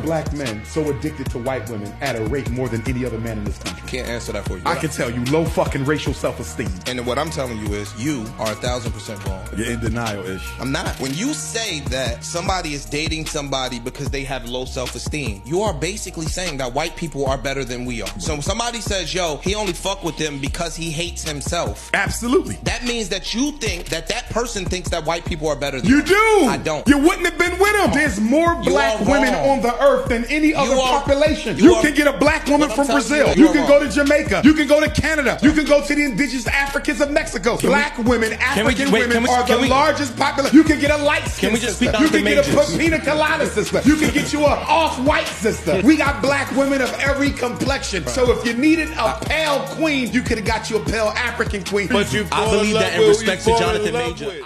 black men so addicted to white women at a rate more than any other man in this country? Can't answer that for you. I can tell you, low fucking racial self-esteem. And what I'm telling you is, you are 1,000% wrong. You're in denial-ish. I'm not. When you say that somebody is dating somebody because they have low self-esteem, you are basically saying that white people are better than we are. So when somebody says, yo, he only fuck with them because he hates himself. Absolutely. That means that you think that that person thinks that white people are better than you. Do. I don't. You wouldn't have been with him. There's more black women on the earth than any other population. You can get a black woman from Brazil. You can go to Jamaica. You can go to Canada. You can go to the indigenous Africans of Mexico. Black women, African women are the largest population. You can get a light skin sister. You can get a pina colada sister. You can get you an off-white sister. We got black women of every complexion. So if you needed a pale queen, you could have got you a pale African queen. But I believe that in respect to Jonathan Major.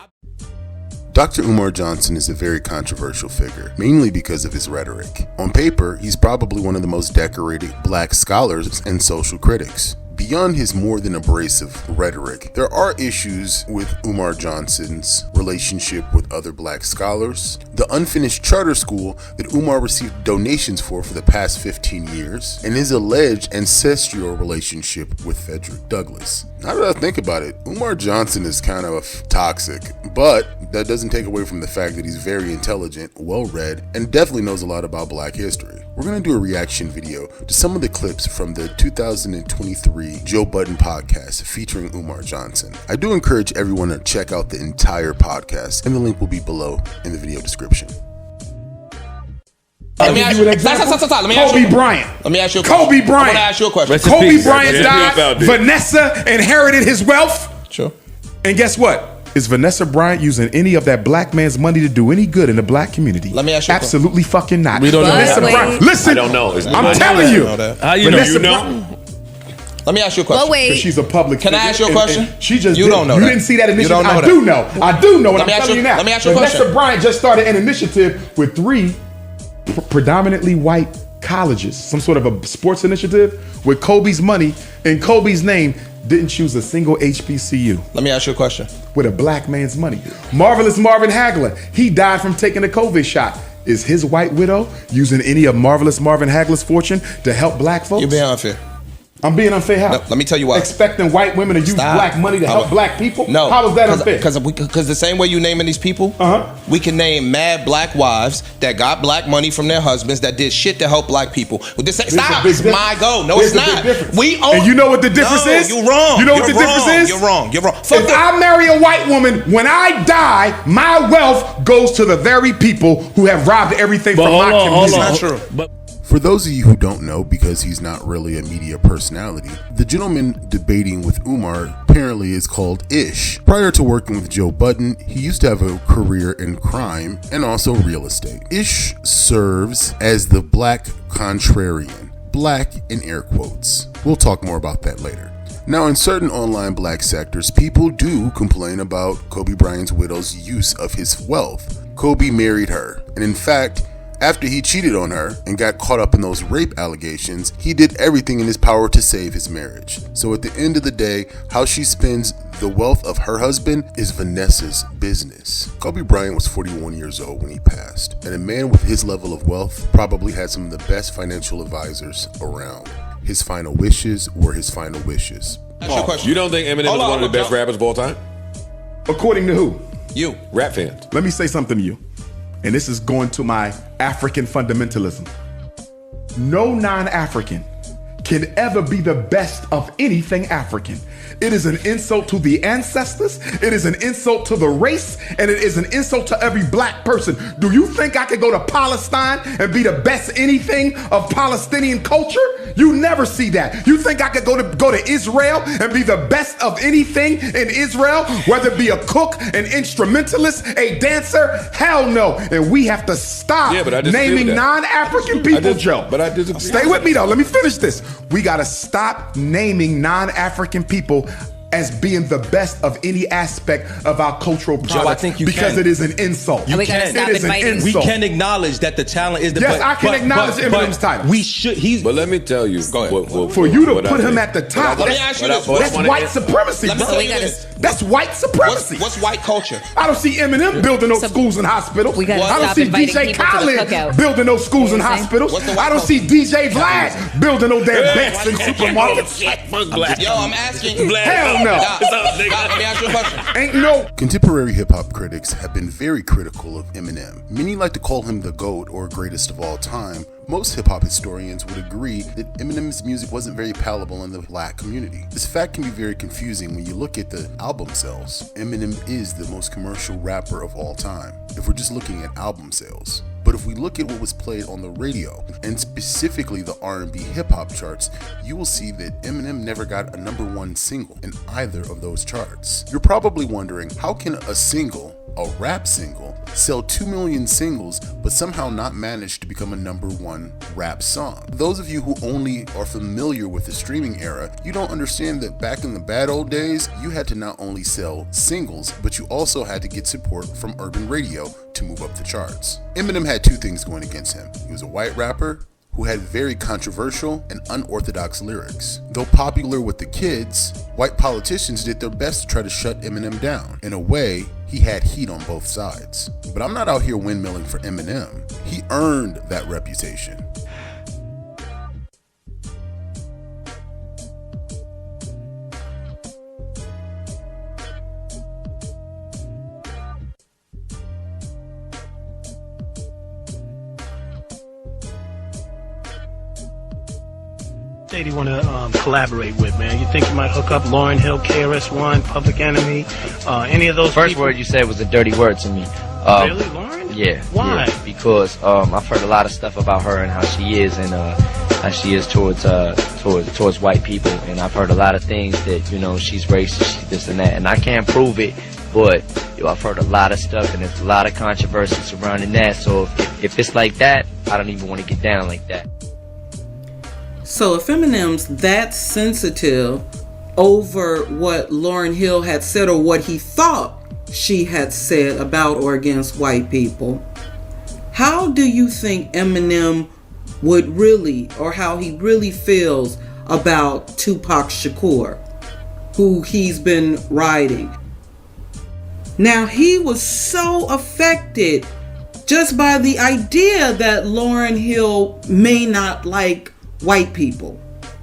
Dr. Umar Johnson is a very controversial figure, mainly because of his rhetoric. On paper, he's probably one of the most decorated black scholars and social critics. Beyond his more than abrasive rhetoric, there are issues with Umar Johnson's relationship with other black scholars, the unfinished charter school that Umar received donations for the past 15 years, and his alleged ancestral relationship with Frederick Douglass. Now that I think about it, Umar Johnson is kind of toxic, but that doesn't take away from the fact that he's very intelligent, well-read, and definitely knows a lot about black history. We're going to do a reaction video to some of the clips from the 2023 Joe Budden podcast featuring Umar Johnson. I do encourage everyone to check out the entire podcast, and the link will be below in the video description. Let me ask you a question. Kobe Bryant. Let me ask you a question. Kobe Bryant. I want to ask you a question. Kobe Bryant died. Vanessa inherited his wealth. Sure. And guess what? Is Vanessa Bryant using any of that black man's money to do any good in the black community? Let me ask you absolutely fucking not. We don't know. Vanessa Bryant. Listen, I don't know. I'm telling you. How you know? Let me ask you a question. Well, wait. She's a public figure. Can I ask you a question? She just you don't know. You didn't see that initiative. I do know. I do know. And I'm telling you now. Let me ask you a question. Vanessa Bryant just started an initiative with 3 predominantly white colleges, some sort of a sports initiative with Kobe's money and Kobe's name. Didn't choose a single HBCU. Let me ask you a question. With a black man's money. Marvelous Marvin Hagler, he died from taking a COVID shot. Is his white widow using any of Marvelous Marvin Hagler's fortune to help black folks? You're being unfair. I'm being unfair how? No, let me tell you why. Expecting white women to use black money to help black people? No. How is that unfair? Because the same way you naming these people, we can name mad black wives that got black money from their husbands that did shit to help black people. Stop. It's my goal. No, it's not. And you know what the difference is? You're wrong. You know what the difference is? You're wrong. You're wrong. If I marry a white woman, when I die, my wealth goes to the very people who have robbed everything from my community. That's not true. For those of you who don't know, because he's not really a media personality, the gentleman debating with Umar apparently is called Ish. Prior to working with Joe Budden, he used to have a career in crime and also real estate. Ish serves as the black contrarian. Black in air quotes. We'll talk more about that later. Now, in certain online black sectors, people do complain about Kobe Bryant's widow's use of his wealth. Kobe married her, and in fact, after he cheated on her and got caught up in those rape allegations, he did everything in his power to save his marriage. So at the end of the day, how she spends the wealth of her husband is Vanessa's business. Kobe Bryant was 41 years old when he passed, and a man with his level of wealth probably had some of the best financial advisors around. His final wishes were his final wishes. You don't think Eminem is one of the best rappers of all time? According to who? You. Rap fans. Let me say something to you. And this is going to my African fundamentalism. No non-African can ever be the best of anything African. It is an insult to the ancestors, it is an insult to the race, and it is an insult to every black person. Do you think I could go to Palestine and be the best anything of Palestinian culture? You never see that. You think I could go to Israel and be the best of anything in Israel, whether it be a cook, an instrumentalist, a dancer? Hell no. And we have to stop naming non-African people, Joe. But I disagree. Stay with me though. Let me finish this. We got to stop naming non-African people as being the best of any aspect of our cultural product. Joe, I think you because can. it is an insult. We gotta stop inviting. We can acknowledge that the talent is the yes, I can acknowledge Eminem's title. We should. But let me tell you. Go ahead. For you to put him at the top, let me ask you this. That's white supremacy. Let me tell you this. That's white supremacy. What's white culture? I don't see Eminem building no schools and hospitals. We gotta I don't stop see inviting DJ people to the Khaled cookout. building no schools and You know what I'm hospitals. What's the white I don't see DJ Vlad building no damn banks and supermarkets. Yo, I'm asking. Hell no. Let me ask you a question. Ain't no. Contemporary hip-hop critics have been very critical of Eminem. Many like to call him the GOAT or greatest of all time. Most hip-hop historians would agree that Eminem's music wasn't very palatable in the black community. This fact can be very confusing when you look at the album sales. Eminem is the most commercial rapper of all time, if we're just looking at album sales. But if we look at what was played on the radio, and specifically the R&B hip-hop charts, you will see that Eminem never got a #1 single in either of those charts. You're probably wondering, how can a single, a rap single, sell 2 million singles but somehow not manage to become a #1 rap song? Those of you who only are familiar with the streaming era, you don't understand that back in the bad old days, you had to not only sell singles, but you also had to get support from urban radio to move up the charts. Eminem had two things going against him. He was a white rapper who had very controversial and unorthodox lyrics. Though popular with the kids, white politicians did their best to try to shut Eminem down. In a way, he had heat on both sides. But I'm not out here windmilling for Eminem. He earned that reputation. Do you want to collaborate with, man? You think you might hook up Lauryn Hill, KRS-One, Public Enemy, any of those First people? word you said was a dirty word to me. Really, Lauryn? Yeah. Why? Yeah, because I've heard a lot of stuff about her and how she is and how she is towards white people, and I've heard a lot of things that, you know, she's racist, she's this and that, and I can't prove it, but I've heard a lot of stuff and there's a lot of controversy surrounding that. So if it's like that, I don't even want to get down like that. So if Eminem's that sensitive over what Lauryn Hill had said or what he thought she had said about or against white people, how do you think Eminem would really, or how he really feels about Tupac Shakur, who he's been writing? Now, he was so affected just by the idea that Lauryn Hill may not like white people.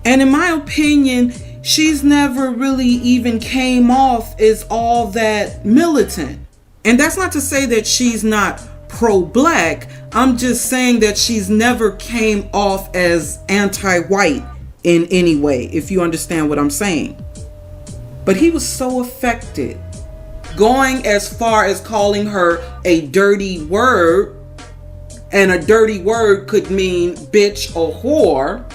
And in my opinion, she's never really even came off as all that militant. And that's not to say that she's not pro-black. I'm just saying that she's never came off as anti-white in any way, if you understand what I'm saying. But he was so affected, going as far as calling her a dirty word. And a dirty word could mean bitch or whore.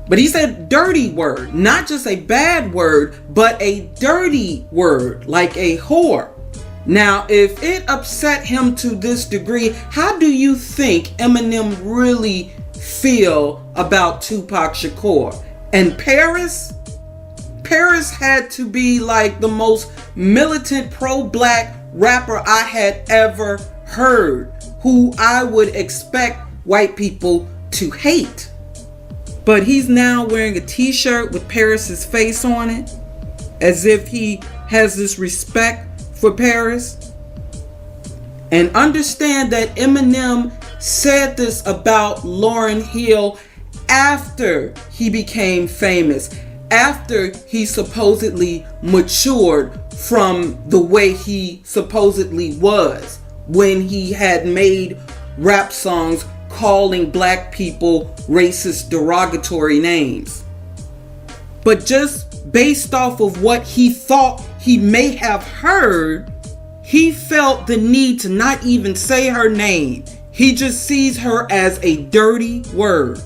But he said dirty word, not just a bad word, but a dirty word, like a whore. Now, if it upset him to this degree, how do you think Eminem really feel about Tupac Shakur? And Paris? Paris had to be like the most militant pro-black rapper I had ever heard, who I would expect white people to hate. But he's now wearing a t-shirt with Paris's face on it, as if he has this respect for Paris. And understand that Eminem said this about Lauryn Hill after he became famous, after he supposedly matured from the way he supposedly was, when he had made rap songs calling black people racist, derogatory names. But just based off of what he thought he may have heard, he felt the need to not even say her name. He just sees her as a dirty word.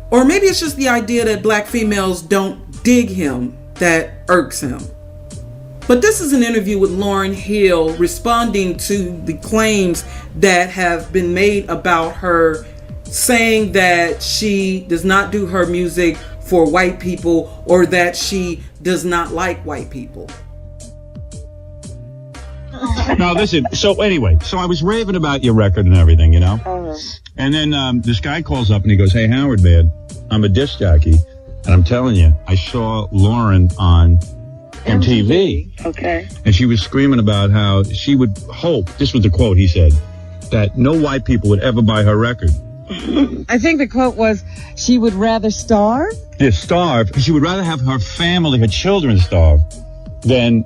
Or maybe it's just the idea that black females don't dig him that irks him. But this is an interview with Lauryn Hill responding to the claims that have been made about her, saying that she does not do her music for white people or that she does not like white people. No, listen, so anyway, so I was raving about your record and everything, you know? And then this guy calls up and he goes, "Hey, Howard, man, I'm a disc jockey. And I'm telling you, I saw Lauryn on MTV. Okay. And she was screaming about how she would hope, this was the quote he said, that no white people would ever buy her record. I think the quote was, she would rather starve? Yeah, starve. She would rather have her family, her children starve than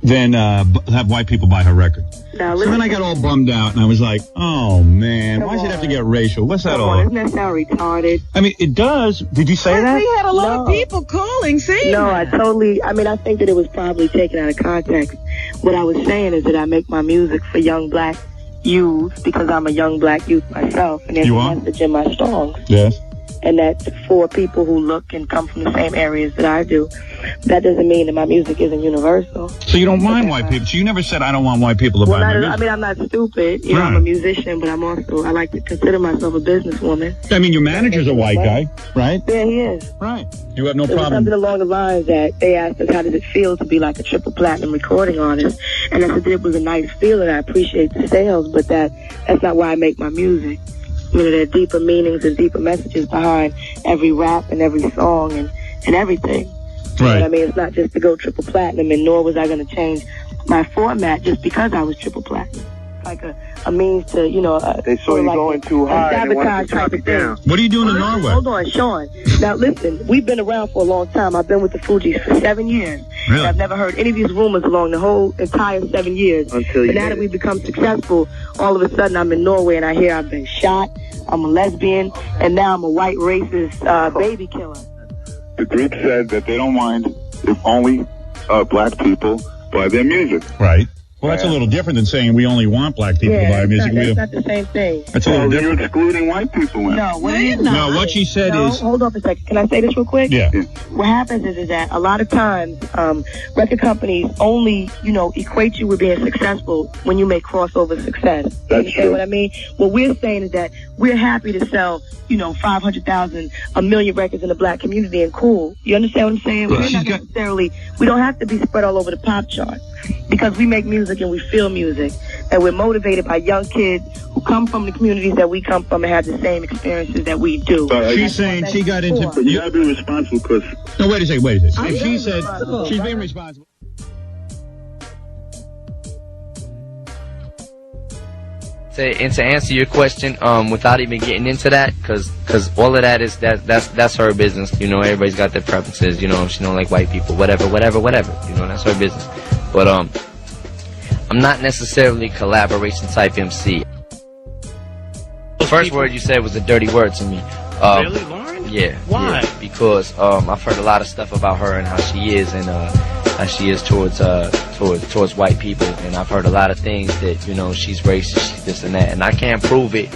have white people buy her record. Now, so then I got all bummed out, and I was like, oh, man, why does it have to get racial? What's that all? Isn't that sound retarded? I mean, it does. Did you say that? We had a lot of people calling saying No, that. I think that it was probably taken out of context. What I was saying is that I make my music for young black youth because I'm a young black youth myself, and there's a message in my songs. Yes. And that's for people who look and come from the same areas that I do. That doesn't mean that my music isn't universal. So you don't mind white people? So you never said, I don't want white people to buy my music? I mean, I'm not stupid. You know, I'm a musician, but I like to consider myself a businesswoman. I mean, your manager's a white guy, right? Yeah, he is. Right. You have no It was problem. something along the lines that they asked us, how does it feel to be like a triple platinum recording artist? And I said, it was a nice feeling. I appreciate the sales, but that's not why I make my music. You know, there are deeper meanings and deeper messages behind every rap and every song and everything. Right. You know what I mean? It's not just to go triple platinum, and nor was I going to change my format just because I was triple platinum. Like a means to, you know, they saw you going too high and they wanted to drop it down. What are you doing in Norway? Hold on, Sean. Now listen, we've been around for a long time. I've been with the Fugees for 7 years. Really? And I've never heard any of these rumors along the whole entire 7 years. But now that we've become successful, all of a sudden I'm in Norway and I hear I've been shot, I'm a lesbian, and now I'm a white racist baby killer. The group said that they don't mind if only black people buy their music. Right. Well, that's a little different than saying we only want black people to buy music. That's not the same thing. That's a little different. You're excluding white people in. No, No, what she said is... Hold on for a second. Can I say this real quick? Yeah. What happens is that a lot of times record companies only, equate you with being successful when you make crossover success. That's true. What I mean? What we're saying is that we're happy to sell, 500,000, a million records in the black community and cool. You understand what I'm saying? Well, We're not necessarily, we don't have to be spread all over the pop chart because we make music and we feel music and we're motivated by young kids who come from the communities that we come from and have the same experiences that we do. She's saying she got into... But you gotta be responsible because... No, wait a second. If she said she's being responsible... And to answer your question, without even getting into that, because all of that is that's her business. Everybody's got their preferences. She don't like white people, whatever. That's her business. But I'm not necessarily a collaboration type MC. The first word you said was a dirty word to me. Really, Lauren? Yeah. Why? Yeah, because I've heard a lot of stuff about her and how she is and how she is towards white people, and I've heard a lot of things that she's racist, she's this and that, and I can't prove it.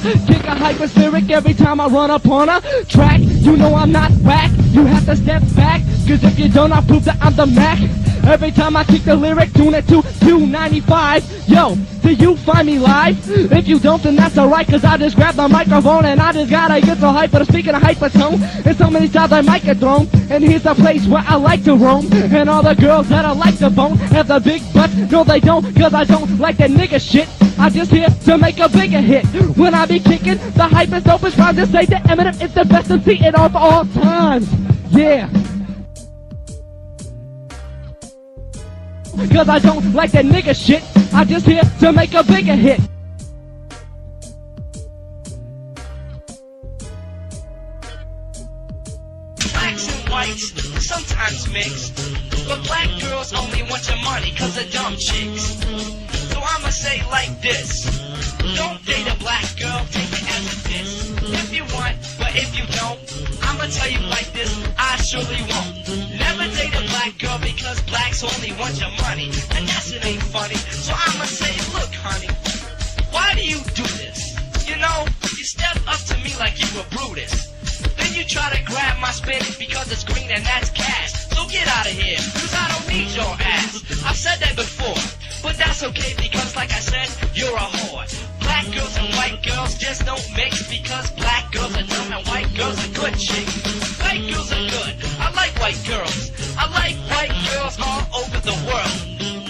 Kick a hyperspheric every time I run up on a track. I'm not whack. You have to step back, cause if you don't, I prove that I'm the Mac. Every time I kick the lyric, tune it to 295. Yo, do you find me live? If you don't, then that's alright, cause I just grabbed my microphone and I just gotta get so hype. But speaking of hypertone, and so many times I might get thrown. And here's a place where I like to roam. And all the girls that I like to bone have the big butts. No, they don't, cause I don't like that nigga shit. I just here to make a bigger hit. When I be kicking, the hypest, dopest rhymes to say that Eminem is the best MC in all times. Yeah. Cause I don't like that nigga shit. I just here to make a bigger hit. Blacks and whites sometimes mix, but black girls only want your money cause of dumb chicks. So I'ma say like this: don't date a black girl, take it as a diss. If you want, but if you don't, I'ma tell you like this: I surely won't. Never date a black girl because blacks only want your money, and that shit ain't funny. So I'ma say, look, honey, why do you do this? You step up to me like you a Brutus. Then you try to grab my spinach because it's green and that's cash. So get out of here, cause I don't need your ass. I've said that before, but that's okay because like I said, you're a whore. Black girls and white girls just don't mix because black girls are dumb and white girls are good chicks. White girls are good, I like white girls. I like white girls all over the world.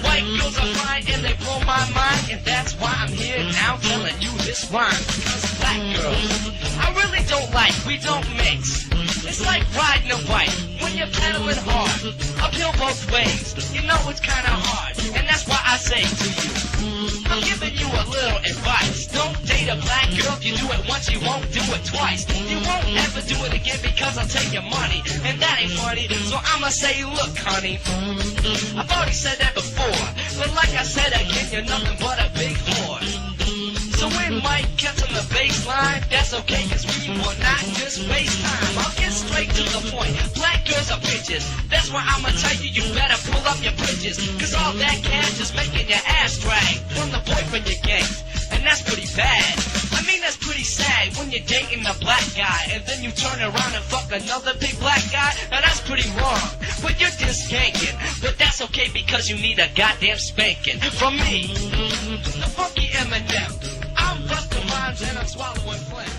White girls are fine and they blow my mind, and that's why I'm here now telling you this rhyme. Because black girls, I really don't like, we don't mix. It's like riding a bike when you're pedaling hard, uphill both ways. You know it's kind of hard, and that's why I say to you, I'm giving you a little advice. Don't date a black girl. If you do it once, you won't do it twice. You won't ever do it again because I'll take your money, and that ain't funny. So I'ma say, look, honey, I've already said that before, but like I said again, you're nothing but a big whore. So when Mike gets on the baseline, that's okay, cause we will not just waste time. I'll get straight to the point. Black girls are bitches. That's why I'ma tell you, you better pull up your bridges, cause all that cash is making your ass drag from the boyfriend you gave. And that's pretty bad. I mean, that's pretty sad when you're dating a black guy and then you turn around and fuck another big black guy. Now that's pretty wrong, but you're just skanking. But that's okay because you need a goddamn spanking from me, the funky Eminem. I'm busting rhymes and I'm swallowing phlegm.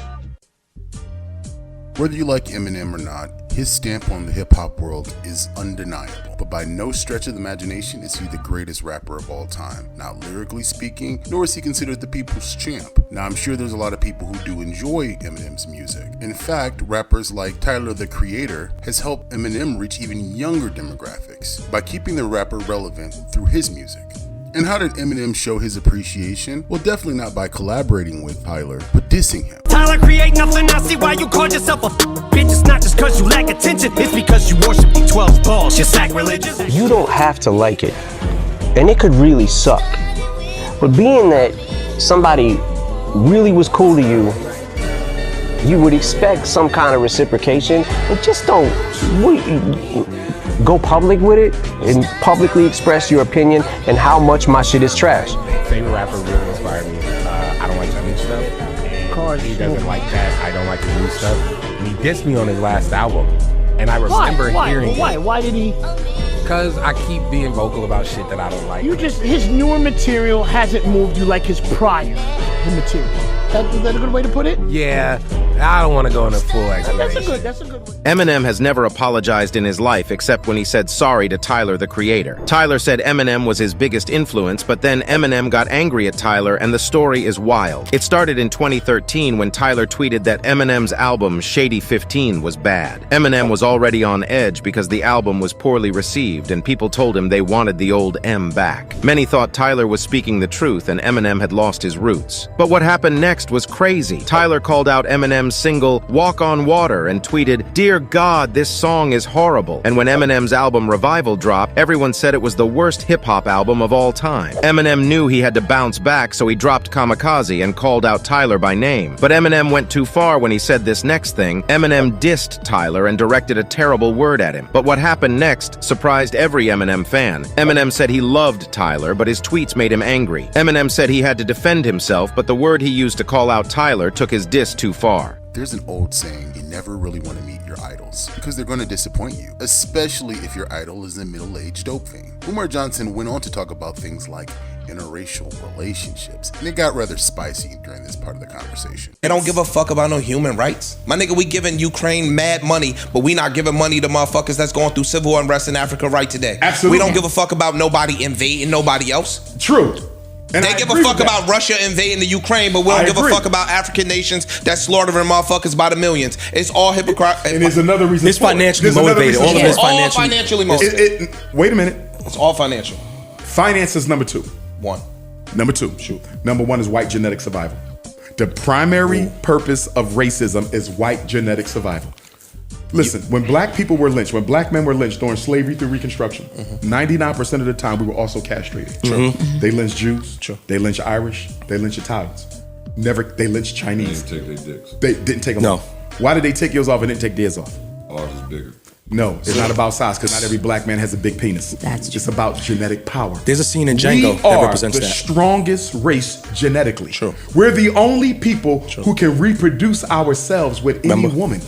Whether you like Eminem or not, his stamp on the hip-hop world is undeniable, but by no stretch of the imagination is he the greatest rapper of all time. Not lyrically speaking, nor is he considered the people's champ. Now, I'm sure there's a lot of people who do enjoy Eminem's music. In fact, rappers like Tyler, the Creator, has helped Eminem reach even younger demographics by keeping the rapper relevant through his music. And how did Eminem show his appreciation? Well, definitely not by collaborating with Tyler, but dissing him. Tyler, create nothing, I see why you call yourself a bitch. It's not just cause you lack attention, it's because you worship B12's balls, you're sacrilegious. You don't have to like it, and it could really suck. But being that somebody really was cool to you, you would expect some kind of reciprocation, but just don't go public with it and publicly express your opinion and how much my shit is trash. Favorite rapper really inspired me. I don't like the new stuff. He doesn't like that. I don't like the new stuff. And he dissed me on his last album. And I remember hearing it. Why did he? Because I keep being vocal about shit that I don't like. His newer material hasn't moved you like his prior material. Is that a good way to put it? Yeah, I don't want to go into full explanation. That's a good one. Eminem has never apologized in his life except when he said sorry to Tyler, the Creator. Tyler said Eminem was his biggest influence, but then Eminem got angry at Tyler, and the story is wild. It started in 2013 when Tyler tweeted that Eminem's album, Shady 15, was bad. Eminem was already on edge because the album was poorly received, and people told him they wanted the old M back. Many thought Tyler was speaking the truth and Eminem had lost his roots. But what happened next was crazy. Tyler called out Eminem's single Walk on Water and tweeted, "Dear God, this song is horrible." And when Eminem's album Revival dropped, everyone said it was the worst hip-hop album of all time. Eminem knew he had to bounce back, so he dropped Kamikaze and called out Tyler by name. But Eminem went too far when he said this next thing. Eminem dissed Tyler and directed a terrible word at him. But what happened next surprised every Eminem fan. Eminem said he loved Tyler, but his tweets made him angry. Eminem said he had to defend himself, but the word he used to call out Tyler took his diss too far. There's an old saying, you never really want to meet your idols because they're going to disappoint you, especially if your idol is a middle-aged dope fiend. Umar Johnson went on to talk about things like interracial relationships, and it got rather spicy during this part of the conversation. They don't give a fuck about no human rights. My nigga, we giving Ukraine mad money, but we not giving money to motherfuckers that's going through civil unrest in Africa right today. Absolutely. We don't give a fuck about nobody invading nobody else. True. And they give a fuck about Russia invading the Ukraine, but we don't give a fuck about African nations that's slaughtering motherfuckers by the millions. It's all hypocrite. And there's another reason. It's financially motivated. All of it is financially motivated. Wait a minute. It's all financial. Finance is number two. Number two. Number one is white genetic survival. The primary purpose of racism is white genetic survival. Listen, when black people were lynched, when black men were lynched during slavery through Reconstruction, 99% of the time we were also castrated. They lynched Jews, they lynched Irish, they lynched Italians. They lynched Chinese. They didn't take their dicks. They didn't take them off. Why did they take yours off and didn't take theirs off? Ours is bigger. No, it's not about size, because not every black man has a big penis. That's just about genetic power. There's a scene in Django that represents that. We are the strongest race genetically. We're the only people who can reproduce ourselves with any woman.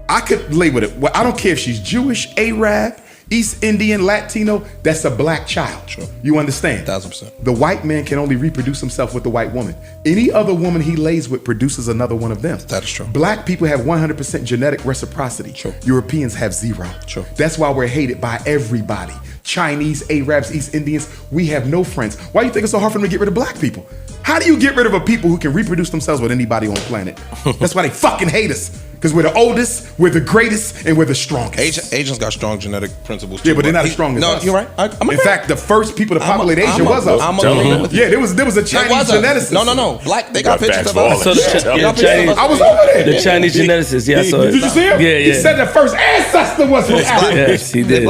I could lay with it. Well, I don't care if she's Jewish, Arab, East Indian, Latino, that's a black child. Sure. You understand? 1000%. The white man can only reproduce himself with the white woman. Any other woman he lays with produces another one of them. That is true. Black people have 100% genetic reciprocity. True. Europeans have 0. True. That's why we're hated by everybody. Chinese, Arabs, East Indians, we have no friends. Why do you think it's so hard for them to get rid of black people? How do you get rid of a people who can reproduce themselves with anybody on the planet? That's why they fucking hate us. Because we're the oldest, we're the greatest, and we're the strongest. Asians got strong genetic principles too. Yeah, but they're not as strong as us. No, you're right. In fact, the first people to populate Asia was us. Yeah, there was a Chinese geneticist. No. Black, they got pictures of us. So the Chinese, I was over there. The Chinese geneticist, yeah. Did you see him? Yeah. He said the first ancestor was from Africa. Yes, he did.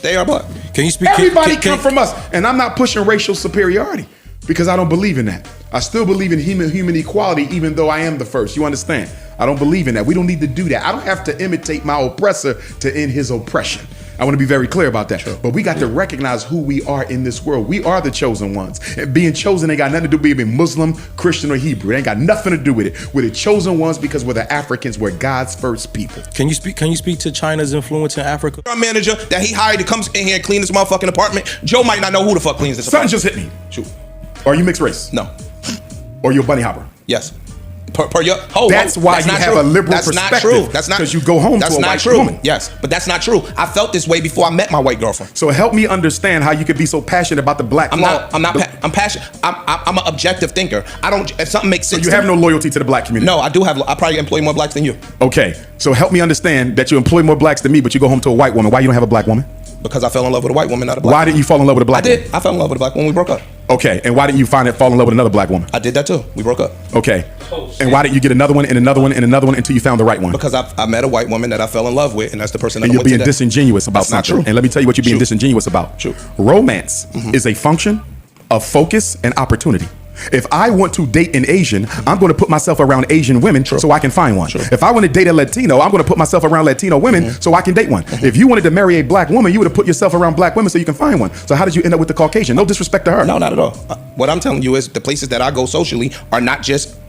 They are black. Can you speak? Everybody come from us. And I'm not pushing racial superiority because I don't believe in that. I still believe in human equality, even though I am the first. You understand? I don't believe in that. We don't need to do that. I don't have to imitate my oppressor to end his oppression. I want to be very clear about that. Sure. But we got to recognize who we are in this world. We are the chosen ones. And being chosen ain't got nothing to do with being Muslim, Christian, or Hebrew. It ain't got nothing to do with it. We're the chosen ones because we're the Africans. We're God's first people. Can you speak to China's influence in Africa? Our manager that he hired to come in here and clean this motherfucking apartment. Joe might not know who the fuck cleans this Something apartment. just hit me. Shoot. Are you mixed race? No. Or you a bunny hopper? Yes. That's why you have a liberal perspective. That's not true. That's not because you go home to a white woman. Yes, but that's not true. I felt this way before I met my white girlfriend. So help me understand how you could be so passionate about the black. I'm passionate. I'm an objective thinker. I don't. If something makes sense. So you have no loyalty to the black community. No, I do have. I probably employ more blacks than you. Okay, so help me understand that you employ more blacks than me, but you go home to a white woman. Why you don't have a black woman? Because I fell in love with a white woman, not a black. Why didn't you fall in love with a black woman? I did. I fell in love with a black woman. We broke up. Okay, and why didn't you fall in love with another black woman? I did that too. We broke up. Okay, and why didn't you get another one and another one and another one until you found the right one? Because I met a white woman that I fell in love with, and that's the person that and you're being disingenuous about something. Not true. And let me tell you what you're being disingenuous about. True. Romance is a function of focus and opportunity. If I want to date an Asian, I'm going to put myself around Asian women so I can find one. True. If I want to date a Latino, I'm going to put myself around Latino women so I can date one. If you wanted to marry a black woman, you would have put yourself around black women so you can find one. So how did you end up with the Caucasian? No disrespect to her. No, not at all. What I'm telling you is the places that I go socially are not just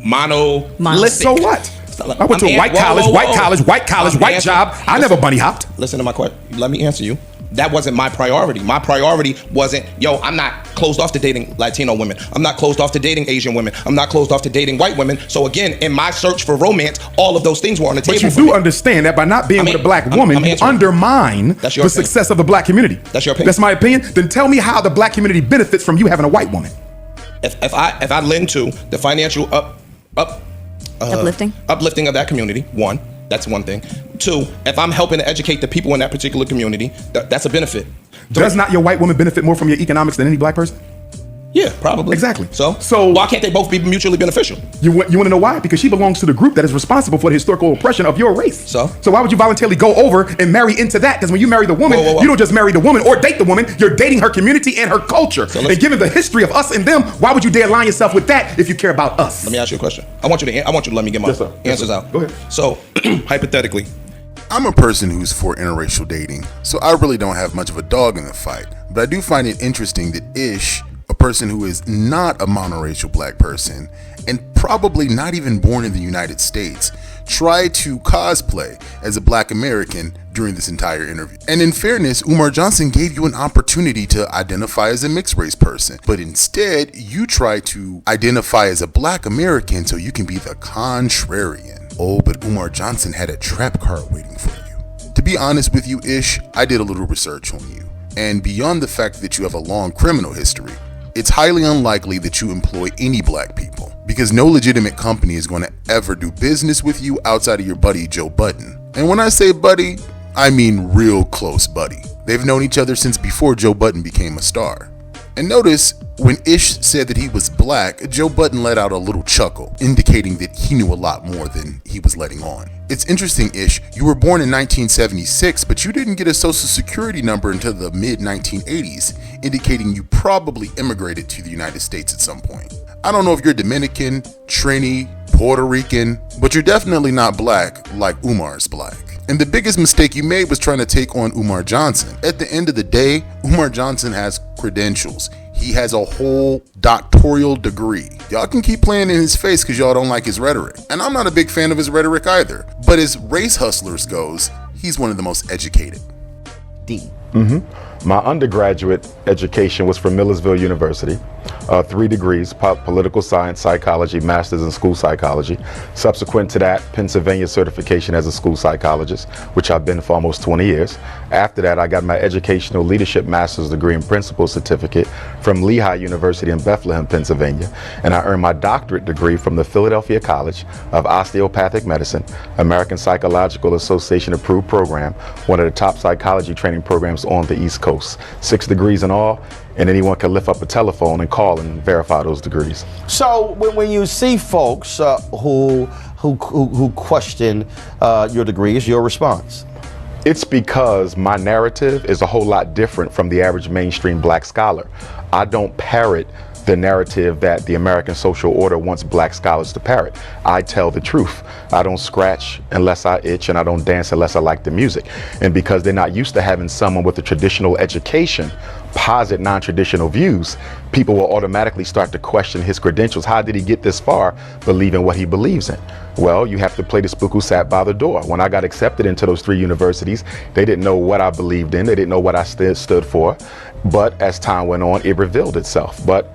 monolithic. So what? I went to a white college, white job. I never bunny hopped. Listen to my question. Let me answer you. That wasn't my priority. My priority wasn't, I'm not closed off to dating Latino women. I'm not closed off to dating Asian women. I'm not closed off to dating white women. So again, in my search for romance, all of those things were on the table. But you do understand that by not being with a black woman, you undermine the success of the black community. That's your opinion. That's my opinion. Then tell me how the black community benefits from you having a white woman. If I lend to the financial uplifting of that community, one. That's one thing. Two, if I'm helping to educate the people in that particular community, that's a benefit. Does not your white woman benefit more from your economics than any black person? Yeah, probably. Exactly. So why can't they both be mutually beneficial? You want to know why? Because she belongs to the group that is responsible for the historical oppression of your race. So why would you voluntarily go over and marry into that? Because when you marry the woman, you don't just marry the woman or date the woman. You're dating her community and her culture. And given the history of us and them, why would you dare align yourself with that if you care about us? Let me ask you a question. I want you to let me get my answers out. Go ahead. So hypothetically, I'm a person who's for interracial dating, so I really don't have much of a dog in the fight. But I do find it interesting that Ish, a person who is not a monoracial black person and probably not even born in the United States, tried to cosplay as a black American during this entire interview. And in fairness, Umar Johnson gave you an opportunity to identify as a mixed race person, but instead you try to identify as a black American so you can be the contrarian. Oh, but Umar Johnson had a trap card waiting for you. To be honest with you, Ish, I did a little research on you. And beyond the fact that you have a long criminal history, it's highly unlikely that you employ any black people, because no legitimate company is going to ever do business with you outside of your buddy Joe Budden. And when I say buddy, I mean real close buddy. They've known each other since before Joe Budden became a star. And notice, when Ish said that he was black, Joe Budden let out a little chuckle, indicating that he knew a lot more than he was letting on. It's interesting, Ish, you were born in 1976, but you didn't get a social security number until the mid-1980s, indicating you probably immigrated to the United States at some point. I don't know if you're Dominican, Trini, Puerto Rican, but you're definitely not black like Umar's black. And the biggest mistake you made was trying to take on Umar Johnson. At the end of the day, Umar Johnson has credentials. He has a whole doctoral degree. Y'all can keep playing in his face because y'all don't like his rhetoric. And I'm not a big fan of his rhetoric either. But as race hustlers goes, he's one of the most educated. PhD? My undergraduate education was from Millersville University, 3 degrees, political science, psychology, master's in school psychology. Subsequent to that, Pennsylvania certification as a school psychologist, which I've been for almost 20 years. After that, I got my educational leadership master's degree and principal certificate from Lehigh University in Bethlehem, Pennsylvania. And I earned my doctorate degree from the Philadelphia College of Osteopathic Medicine, American Psychological Association approved program, one of the top psychology training programs on the East Coast. 6 degrees in all, and anyone can lift up a telephone and call and verify those degrees. So when you see folks who question your degrees, your response? It's because my narrative is a whole lot different from the average mainstream black scholar. I don't parrot the narrative that the American social order wants black scholars to parrot. I tell the truth. I don't scratch unless I itch, and I don't dance unless I like the music. And because they're not used to having someone with a traditional education posit non-traditional views, people will automatically start to question his credentials. How did he get this far believing what he believes in? Well, you have to play the spook who sat by the door. When I got accepted into those 3 universities, they didn't know what I believed in. They didn't know what I stood for. But as time went on, it revealed itself. But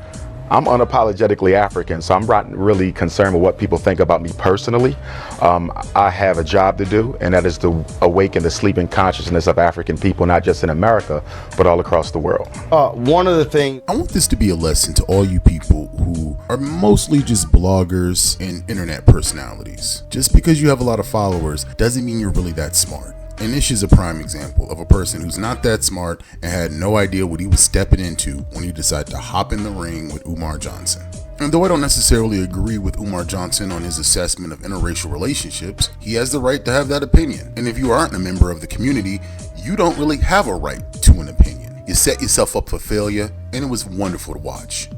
I'm unapologetically African, so I'm not really concerned with what people think about me personally. I have a job to do, and that is to awaken the sleeping consciousness of African people, not just in America, but all across the world. One of the things, I want this to be a lesson to all you people who are mostly just bloggers and internet personalities. Just because you have a lot of followers doesn't mean you're really that smart. And Ish is a prime example of a person who's not that smart and had no idea what he was stepping into when he decided to hop in the ring with Umar Johnson. And though I don't necessarily agree with Umar Johnson on his assessment of interracial relationships, he has the right to have that opinion. And if you aren't a member of the community, you don't really have a right to an opinion. You set yourself up for failure, and it was wonderful to watch.